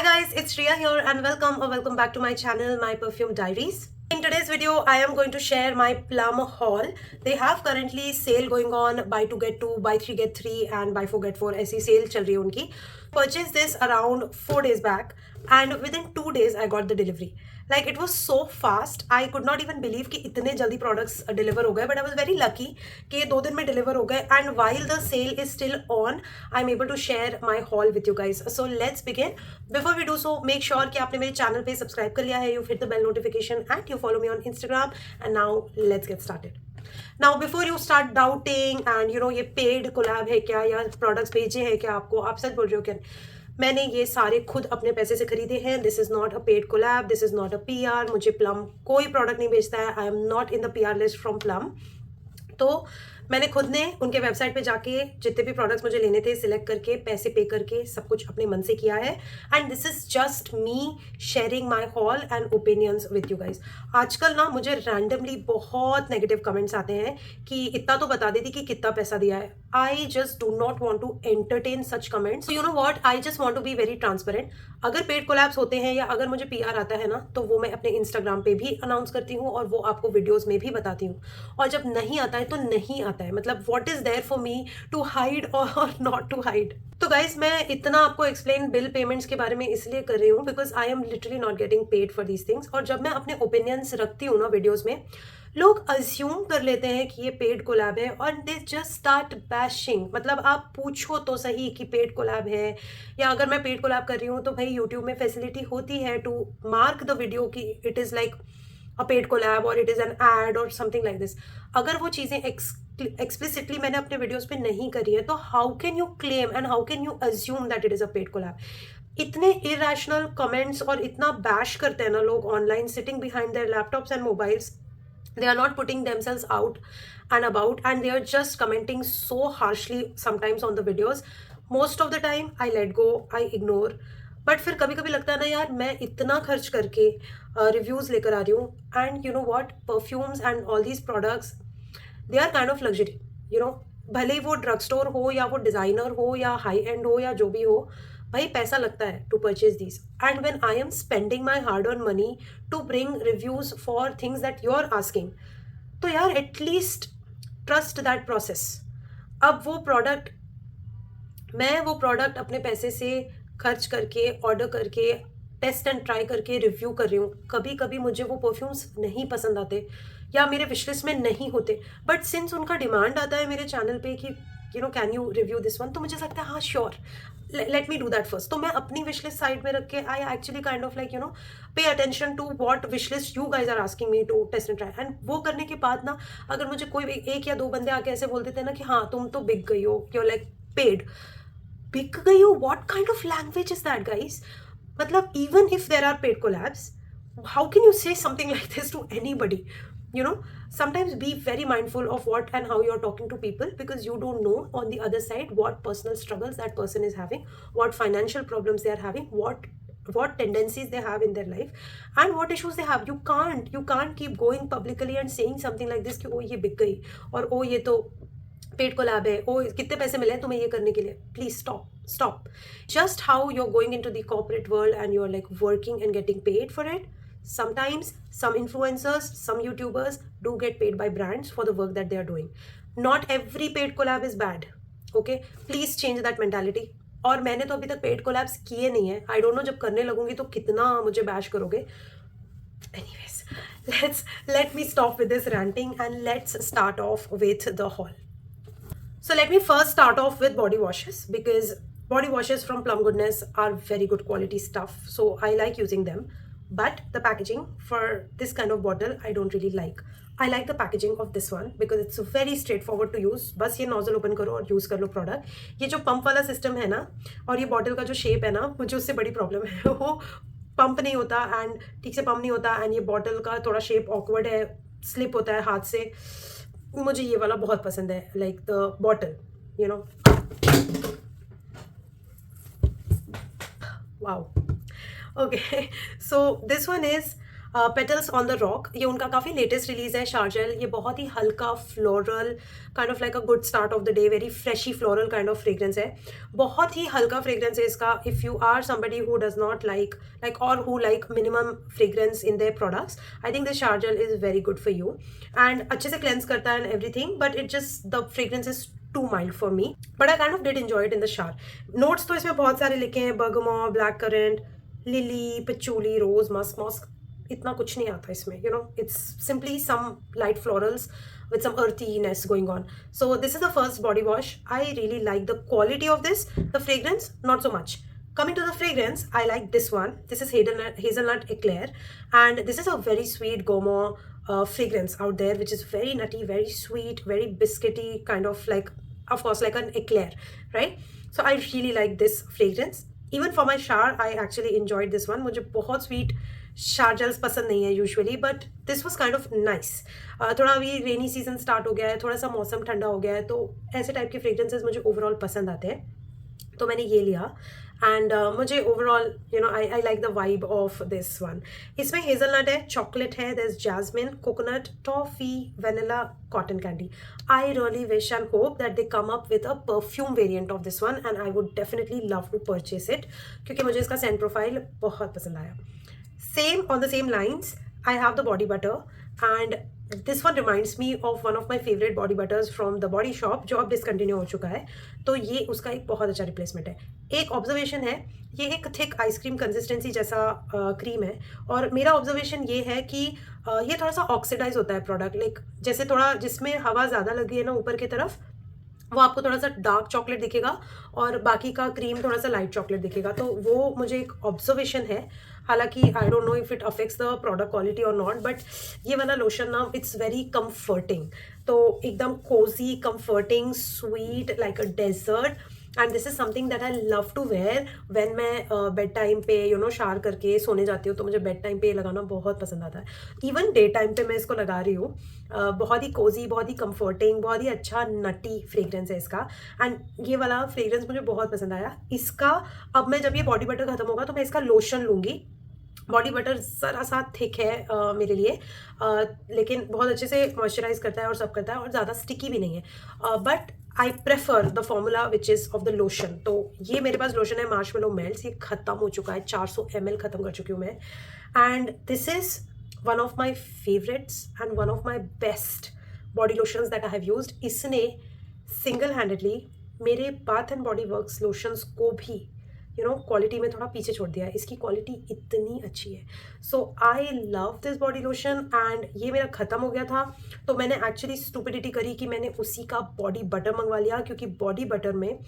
guys, it's Riya here and welcome back to my channel, My Perfume Diaries. In today's video, I am going to share my Plum haul. They have currently sale going on, buy 2 get 2, buy 3 get 3 and buy 4 get 4. ऐसी sale चल रही है उनकी. Purchased this around 4 days back and within 2 days I got the delivery. Like it was so fast, I could not even believe कि इतने जल्दी products deliver हो गए. But I was very lucky कि 2 दिन में deliver हो गए. And while the sale is still on, I'm able to share my haul with you guys. So let's begin. Before we do so, make sure कि आपने मेरे channel पे subscribe कर लिया है. You hit the bell notification and you follow me on Instagram. And now let's get started. Now before you start doubting and you know ये paid collab है क्या या products भेजे हैं क्या आपको, आप सच बोल रहे हो क्या? मैंने ये सारे खुद अपने पैसे से खरीदे हैं. This is not a paid collab, this is not a PR. मुझे प्लम कोई प्रोडक्ट नहीं बेचता है. I am not in the PR list from Plum. तो मैंने खुद ने उनके वेबसाइट पे जाके जितने भी प्रोडक्ट्स मुझे लेने थे सिलेक्ट करके पैसे पे करके सब कुछ अपने मन से किया है. And this is just me sharing my hall and opinions with you guys. आजकल ना मुझे रैंडमली बहुत नेगेटिव कमेंट्स आते हैं कि इतना तो बता देती कि कितना पैसा दिया है. I just do not want to entertain such comments. You know what, I just want to be very transparent. अगर पेड कोलैब्स होते हैं या अगर मुझे PR आता है ना तो वो मैं अपने इंस्टाग्राम पे भी अनाउंस करती हूँ और वो आपको वीडियोस में भी बताती हूँ. और जब नहीं आता है तो नहीं आता है. मतलब what is there for me to hide और नॉट टू हाइड. तो गाइज मैं इतना आपको एक्सप्लेन बिल पेमेंट्स के बारे में इसलिए कर रही हूँ because I am literally not getting paid for these things. और जब मैं अपने ओपिनियंस रखती हूँ ना वीडियोज में, लोग अज्यूम कर लेते हैं कि ये पेड कोलैब है और दे जस्ट स्टार्ट बैशिंग. मतलब आप पूछो तो सही कि पेड कोलैब है, या अगर मैं पेड कोलैब कर रही हूँ तो भाई यूट्यूब में फैसिलिटी होती है टू मार्क द वीडियो कि it is like a paid collab और इट इज़ एन एड और समथिंग लाइक दिस. अगर वो चीज़ें एक्सप्लिसिटली मैंने अपने वीडियोस पे नहीं करी है तो how can you claim and how can you assume that it is a paid collab. इतने इरेशनल कमेंट्स और इतना बैश करते हैं ना लोग online sitting behind their laptops and mobiles. They are not putting themselves out and about and they are just commenting so harshly sometimes on the videos. Most of the time I let go, I ignore. But फिर कभी कभी लगता है ना यार, मैं इतना खर्च करके रिव्यूज़ लेकर आ रही हूँ. And you know what, perfumes and all these products they are kind of luxury. You know, भले ही वो ड्रग स्टोर हो या वो डिज़ाइनर हो या हाई एंड हो या जो भी हो, भाई पैसा लगता है to purchase these. And when I am spending my hard earn money to bring reviews for things that you are asking, तो यार एटलीस्ट ट्रस्ट दैट प्रोसेस. अब मैं वो प्रोडक्ट अपने पैसे से खर्च करके ऑर्डर करके टेस्ट एंड ट्राई करके रिव्यू कर रही हूँ. कभी कभी मुझे वो परफ्यूम्स नहीं पसंद आते या मेरे विशलिस्ट में नहीं होते, बट सिंस उनका डिमांड आता है मेरे चैनल पे कि you know can you review this one, तो मुझे लगता है हाँ sure, let me do that first. तो मैं अपनी विशलिस्ट साइड में रख के I actually kind of like you know pay attention to what wishlist you guys are asking me to test and try. And वो करने के बाद ना, अगर मुझे कोई एक या दो बंदे आके ऐसे बोल देते हैं ना कि हाँ तुम तो बिक गई हो, यू लाइक पेड, बिक गई हो, what kind of language is that guys. मतलब even if there are paid collabs, how can you say something like this to anybody. You know, sometimes be very mindful of what and how you're talking to people because you don't know on the other side what personal struggles that person is having, what financial problems they are having, what tendencies they have in their life and what issues they have. You can't keep going publicly and saying something like this कि ओ ये बिक गई और ओ ये तो paid collab है, ओ कितने पैसे मिले हैं तुम्हें ये करने के लिए. Please stop. Just how you're going into the corporate world and you're like working and getting paid for it. Sometimes some influencers, some YouTubers do get paid by brands for the work that they are doing. Not every paid collab is bad. Okay, please change that mentality. और मैंने तो अभी तक paid collabs किए नहीं है. आई don't no जब करने लगूंगी तो कितना मुझे बैश करोगे. Anyways, let me stop with this ranting and let's start off with the haul. So let me first start off with body washes because body washes from Plum Goodness are very good quality stuff. So I like using them. But the packaging for this kind of bottle I don't really like. I like the packaging of this one because it's very straightforward to use. बस ये nozzle open करो और use कर लो product. ये जो pump वाला system है ना और ये बॉटल का जो शेप है ना, मुझे उससे बड़ी प्रॉब्लम है. वो पंप नहीं होता एंड ठीक से पंप नहीं होता एंड ये बॉटल का थोड़ा शेप ऑकवर्ड है, स्लिप होता है हाथ से. मुझे ये वाला बहुत पसंद है, like the bottle, you know. Wow. Okay, so this one is petals on the rock, ये उनका काफ़ी लेटेस्ट रिलीज है शार्जल। ये बहुत ही हल्का floral, kind of like a good start of the day, very freshy floral kind of fragrance है। बहुत ही हल्का फ्रेग्रेंस है इसका। If you are somebody who does not like और who like minimum fragrance in their products, I think this शार्जल is very good for you. And अच्छे से क्लेंस करता है and everything, but it just the fragrance is too mild for me, but I kind of did enjoy it in the शार। Notes तो इसमें बहुत सारे लिखे हैं, bergamot, black currant, lily, patchouli, rose, musk musk, इतना कुछ नहीं आता इसमें, you know, it's simply some light florals with some earthiness going on. So this is the first body wash. I really like the quality of this. The fragrance, not so much. Coming to the fragrance, I like this one. This is hazelnut eclair, and this is a very sweet gourmet fragrance out there, which is very nutty, very sweet, very biscuity, kind of like, of course, like an eclair, right? So I really like this fragrance. Even for my shower, I actually enjoyed this one. मुझे बहुत sweet शार्जल्स पसंद नहीं है usually, but this was kind of nice. थोड़ा अभी rainy season start हो गया है, थोड़ा सा मौसम ठंडा हो गया है, तो ऐसे टाइप के फ्रेग्रेंसेस मुझे ओवरऑल पसंद आते हैं, तो मैंने ये लिया। एंड मुझे overall, you know, I like the vibe of this one. इसमें हेजलनट है, चॉकलेट है, there is jasmine, coconut, toffee, vanilla, cotton candy. I really wish and hope that they come up with a perfume variant of this one, and I would definitely love to purchase it, क्योंकि मुझे इसका Saint profile बहुत पसंद आया। Same on the same lines, I have the body butter, and this one reminds me of one of my favorite body butters from the Body Shop, जो अब discontinue हो चुका है, तो ये उसका एक बहुत अच्छा रिप्लेसमेंट है। एक ऑब्जर्वेशन है, ये एक थिक आइसक्रीम कंसिस्टेंसी जैसा क्रीम है, और मेरा ऑब्जर्वेशन ये है कि ये थोड़ा सा ऑक्सीडाइज होता है प्रोडक्ट, लाइक जैसे थोड़ा जिसमें हवा ज़्यादा लगी है ना ऊपर की तरफ, वो आपको थोड़ा सा डार्क चॉकलेट दिखेगा और बाकी का क्रीम थोड़ा सा लाइट चॉकलेट दिखेगा, तो वो मुझे एक ऑब्जर्वेशन है। हालांकि I don't know if it affects the product quality और नॉट, बट ये वाला लोशन ना, इट्स वेरी कंफर्टिंग, तो एकदम cozy, comforting, sweet, like a dessert, and this is something that I love to wear when मैं bed time पे, you know, shower करके सोने जाती हूँ, तो मुझे बेड टाइम पे लगाना बहुत पसंद आता है। इवन डे टाइम पे मैं इसको लगा रही हूँ। बहुत ही कोजी, बहुत ही कंफर्टिंग, बहुत ही अच्छा नटी फ्रेग्रेंस है इसका, एंड ये वाला फ्रेग्रेंस मुझे बहुत पसंद आया इसका। अब मैं जब ये बॉडी बटर खत्म होगा तो मैं इसका लोशन लूँगी। बॉडी बटर ज़रा सा थिक है मेरे लिए, लेकिन बहुत अच्छे से मॉइस्चराइज करता है और सब करता है, और ज़्यादा स्टिकी भी नहीं है, but I prefer the formula which is of the lotion. तो ये मेरे पास लोशन है मार्शमेलो मेल्ट्स, ये ख़त्म हो चुका है, 400 ml ख़त्म कर चुकी हूँ मैं, and this is one of my favourites and one of my best body lotions that I have used. इसने सिंगल हैंडेडली मेरे bath and body works lotions को भी, यू नो, क्वालिटी में थोड़ा पीछे छोड़ दिया है। इसकी क्वालिटी इतनी अच्छी है, so I love this body lotion, and ये मेरा ख़त्म हो गया था, तो मैंने एक्चुअली स्टुपिडिटी करी कि मैंने उसी का बॉडी बटर मंगवा लिया, क्योंकि बॉडी बटर में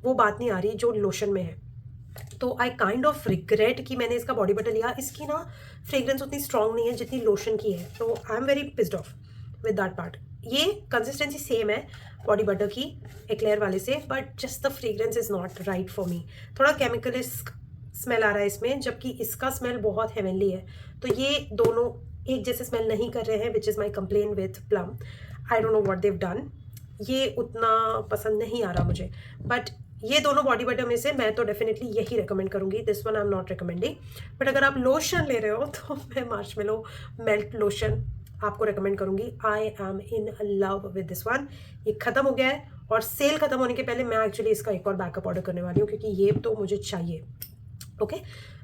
वो बात नहीं आ रही जो लोशन में है। तो आई काइंड ऑफ रिग्रेट कि मैंने इसका बॉडी बटर लिया। इसकी ना फ्रेग्रेंस उतनी स्ट्रॉन्ग नहीं है जितनी लोशन की है, तो I am very pissed off with that part. ये कंसिस्टेंसी सेम है बॉडी बटर की एक्लेयर वाले से, but just the fragrance is not right for me. थोड़ा केमिकलिस्ट स्मेल आ रहा है इसमें, जबकि इसका स्मेल बहुत हेवनली है, तो ये दोनों एक जैसे स्मेल नहीं कर रहे हैं, which is my complain with plum. I don't know what they've done, ये उतना पसंद नहीं आ रहा मुझे, बट ये दोनों बॉडी बटर में से मैं तो डेफिनेटली यही रिकमेंड करूँगी। This one I am not recommending, but अगर आप लोशन ले रहे हो तो मैं मार्शमेलो मेल्ट लोशन आपको रिकमेंड करूँगी। I am in love with this one. ये ख़त्म हो गया है, और सेल ख़त्म होने के पहले मैं एक्चुअली इसका एक और बैकअप ऑर्डर करने वाली हूँ, क्योंकि ये तो मुझे चाहिए। ओके,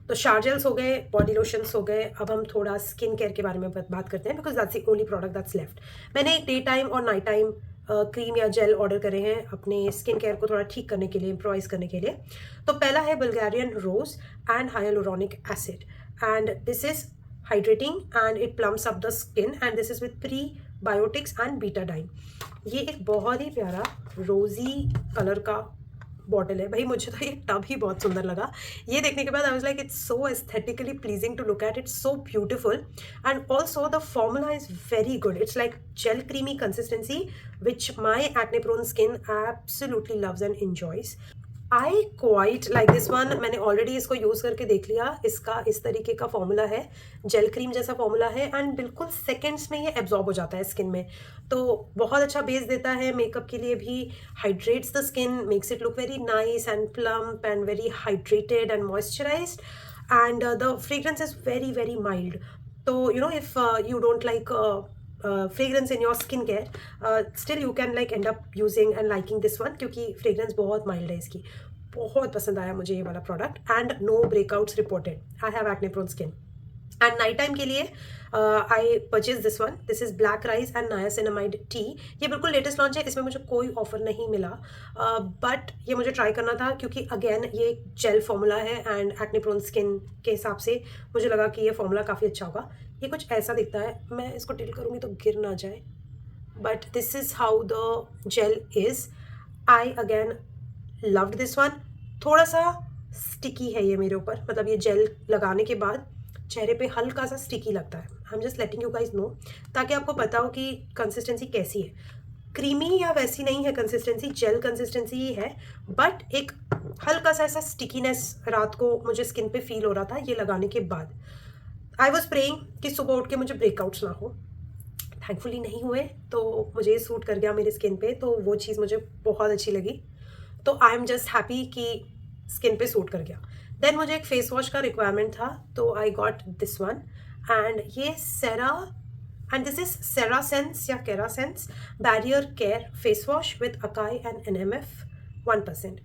तो शार्जल्स हो गए, बॉडी लोशंस हो गए, अब हम थोड़ा स्किन केयर के बारे में बात करते हैं, because that's the only product that's left. मैंने डे टाइम और नाइट टाइम क्रीम या जेल ऑर्डर करे हैं अपने स्किन केयर को थोड़ा ठीक करने के लिए, इम्प्रोवाइज करने के लिए। तो पहला है Bulgarian rose and hyaluronic acid, and this is hydrating and it plumps up the skin, and this is with prebiotics and betadine। ये एक बहुत ही प्यारा रोजी कलर का बॉटल है। भाई मुझे तो ये टब ही बहुत सुंदर लगा। ये देखने के बाद I was like it's so aesthetically pleasing to look at, it's so beautiful, and also the formula is very good. It's like gel creamy consistency which my acne prone skin absolutely loves and enjoys. I quite like this one. मैंने already इसको use करके देख लिया। इसका इस तरीके का formula है, जेल क्रीम जैसा फॉर्मूला है, एंड बिल्कुल सेकेंड्स में ये एब्जॉर्ब हो जाता है स्किन में, तो बहुत अच्छा बेस देता है मेकअप के लिए भी, hydrates the skin, makes it look very nice and plump and very hydrated and moisturised, and the fragrance is very very mild. तो if you don't like fragrance in your skincare, still you can like end up using and liking this one, क्योंकि fragrance बहुत mild है इसकी. बहुत पसंद आया मुझे ये वाला product. And no breakouts reported. I have acne prone skin. And night time के लिए I purchase this one. This is black rice and niacinamide tea. ये बिल्कुल लेटेस्ट लॉन्च है, इसमें मुझे कोई ऑफर नहीं मिला, बट ये मुझे ट्राई करना था क्योंकि अगेन ये जेल फॉर्मूला है एंड एक्ने प्रोन स्किन के हिसाब से मुझे लगा कि ये फॉर्मूला काफ़ी अच्छा होगा. ये कुछ ऐसा दिखता है, मैं इसको टिल करूँगी तो गिर ना जाए, but this is how the jail is. I again loved this one. थोड़ा सा स्टिकी है ये मेरे ऊपर, मतलब ये जेल लगाने के बाद चेहरे पे हल्का सा स्टिकी लगता है. I am just letting you guys know, ताकि आपको पता हो कि कंसिस्टेंसी कैसी है. क्रीमी या वैसी नहीं है कंसिस्टेंसी, जेल कंसिस्टेंसी ही है, बट एक हल्का सा ऐसा स्टिकीनेस रात को मुझे स्किन पे फील हो रहा था ये लगाने के बाद. आई वॉज प्रेइंग कि सुबह उठ के मुझे ब्रेकआउट्स ना हो. थैंकफुली नहीं हुए, तो मुझे ये सूट कर गया मेरे स्किन पे, तो वो चीज़ मुझे बहुत अच्छी लगी. तो आई एम जस्ट हैप्पी कि स्किन पे सूट कर गया. देन मुझे एक फेस वॉश का रिक्वायरमेंट था, तो I got this one. And ये सेरा, एंड दिस इज सेरासेंस या केरासेंस barrier care face wash with acai and NMF 1%.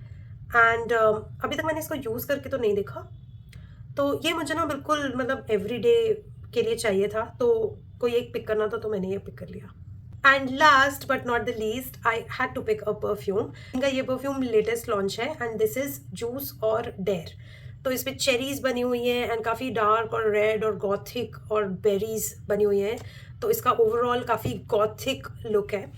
And अभी तक मैंने इसको यूज़ करके तो नहीं देखा, तो ये मुझे ना बिल्कुल मतलब एवरीडे के लिए चाहिए था, तो कोई एक पिक करना था तो मैंने ये पिक कर लिया. And last but not the least, I had to pick a perfume. इनका ये परफ्यूम लेटेस्ट लॉन्च है एंड दिस इज जूस और डेयर. तो इस पर चेरीज बनी हुई हैं एंड काफ़ी डार्क और रेड और गॉथिक और बेरीज बनी हुई हैं, तो इसका ओवरऑल काफ़ी गॉथिक लुक है.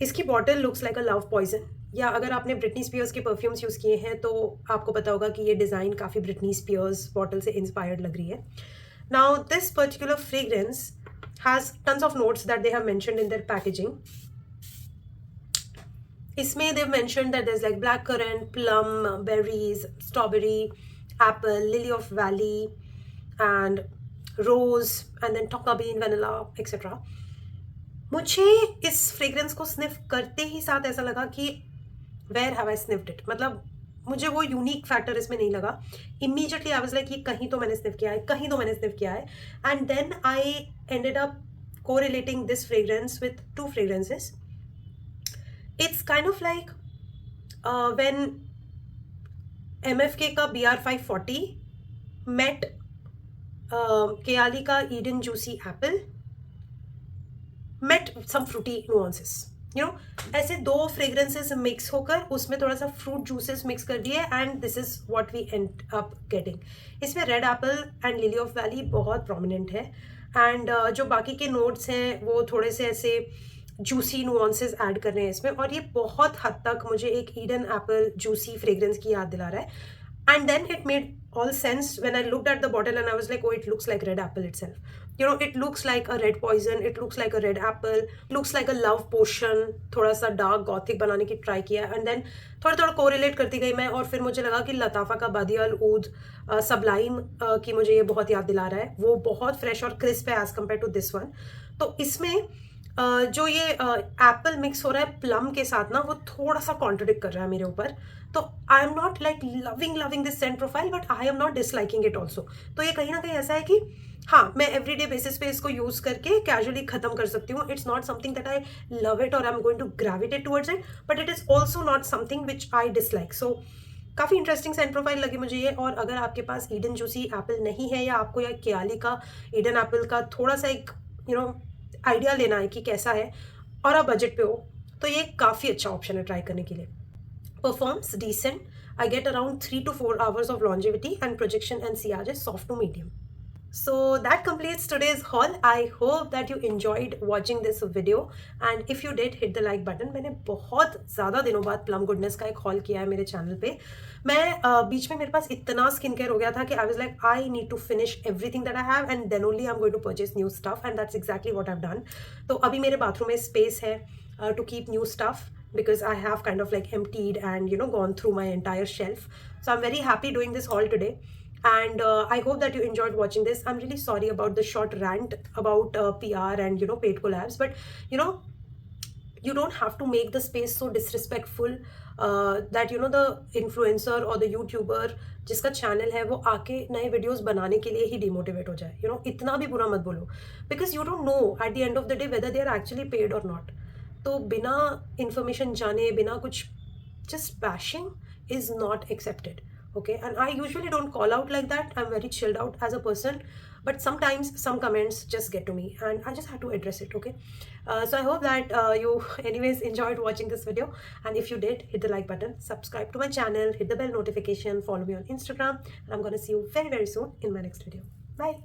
इसकी bottle looks like a love poison, या अगर आपने ब्रिटनी स्पीयर्स के परफ्यूम्स यूज़ किए हैं तो आपको पता होगा कि ये डिज़ाइन काफ़ी ब्रिटनी स्पीयर्स बॉटल से इंस्पायर्ड लग रही है. Now this particular fragrance has tons of notes that they have mentioned in their packaging. इसमें they've mentioned that there's like blackcurrant, plum, berries, strawberry, apple, lily of valley, and rose, and then tonka bean, vanilla, etc. मुझे इस fragrance को sniff करते ही साथ ऐसा लगा कि where have I sniffed it, मतलब मुझे वो यूनिक फैक्टर इसमें नहीं लगा. इमीडिएटली आई वाज लाइक ये कहीं तो मैंने स्निफ किया है, कहीं तो मैंने स्निफ किया है. And then I ended up correlating this fragrance with two fragrances. It's kind of like when MFK का BR540 मेट केयाली का Eden juicy apple met some fruity nuances, ऐसे दो फ्रेग्रेंसेस मिक्स होकर उसमें थोड़ा सा फ्रूट जूसेस मिक्स कर दिए, and this is what we end up getting. इसमें red apple and lily of valley बहुत प्रोमिनेंट है, एंड जो बाकी के नोट्स हैं वो थोड़े से ऐसे जूसी नुआंसेस ऐड कर रहे हैं इसमें, और ये बहुत हद तक मुझे एक ईडन एप्पल जूसी फ्रेग्रेंस की याद दिला रहा है. And then it made all sense when I looked at the bottle and I was like, oh, it looks like red apple itself. It looks like a red poison, it looks like a red apple, looks like a love potion. थोड़ा सा dark Gothic बनाने की try किया, and then थोड़ा थोड़ा correlate करती गई मैं, और फिर मुझे लगा कि लताफ़ा का बादिया अल ऊद सबलाइम की मुझे ये बहुत याद दिला रहा है. वो बहुत फ्रेश और क्रिस्प है as compared to this one. तो इसमें जो ये एप्पल मिक्स हो रहा है प्लम के साथ ना, वो थोड़ा सा कॉन्ट्रडिक्ट कर रहा है मेरे ऊपर. तो आई am not like loving this Saint profile, but I am not disliking it also. तो ये कहीं ना कहीं ऐसा है कि हाँ, मैं एवरीडे बेसिस पे इसको यूज़ करके कैजुअली ख़त्म कर सकती हूँ. It's not something that I love it और I am going to gravitate towards it, but it is also not something which I dislike. So काफ़ी इंटरेस्टिंग सेंट प्रोफाइल लगी मुझे ये. और अगर आपके पास ईडन जूसी एप्पल नहीं है, या आपको या केयाली का ईडन एप्पल का थोड़ा सा एक आइडिया लेना है कि कैसा है, और आप बजट पे हो, तो ये काफ़ी अच्छा ऑप्शन है ट्राई करने के लिए. Performs decent. I get around 3 to 4 hours of longevity, and projection and sillage is soft to medium. So that completes today's haul. I hope that you enjoyed watching this video, and if you did, hit the like button. मैंने बहुत ज़्यादा दिनों बाद plum goodness का एक hall किया है मेरे चैनल पे. मैं बीच में मेरे पास इतना स्किन केयर हो गया था कि I was like I need to finish everything that I have, and then only I am going to purchase new stuff, and that's exactly what I have done. तो अभी मेरे बाथरूम में space है to keep new stuff, because I have kind of like emptied and gone through my entire shelf. So I'm very happy doing this haul today, and I hope that you enjoyed watching this. I'm really sorry about the short rant about PR and paid collabs, but you don't have to make the space so disrespectful that the influencer or the YouTuber जिसका channel है वो आके नए videos बनाने के लिए ही demotivate हो जाए. इतना भी बुरा मत बोलो, because you don't know at the end of the day whether they are actually paid और नॉट. तो बिना इंफॉर्मेशन जाने, बिना कुछ, just bashing is not accepted. Okay, and I usually don't call out like that. I'm very chilled out as a person, but sometimes some comments just get to me and I just have to address it. Okay, so I hope that you anyways enjoyed watching this video, and if you did, hit the like button, subscribe to my channel, hit the bell notification, follow me on Instagram, and I'm gonna see you very soon in my next video. Bye.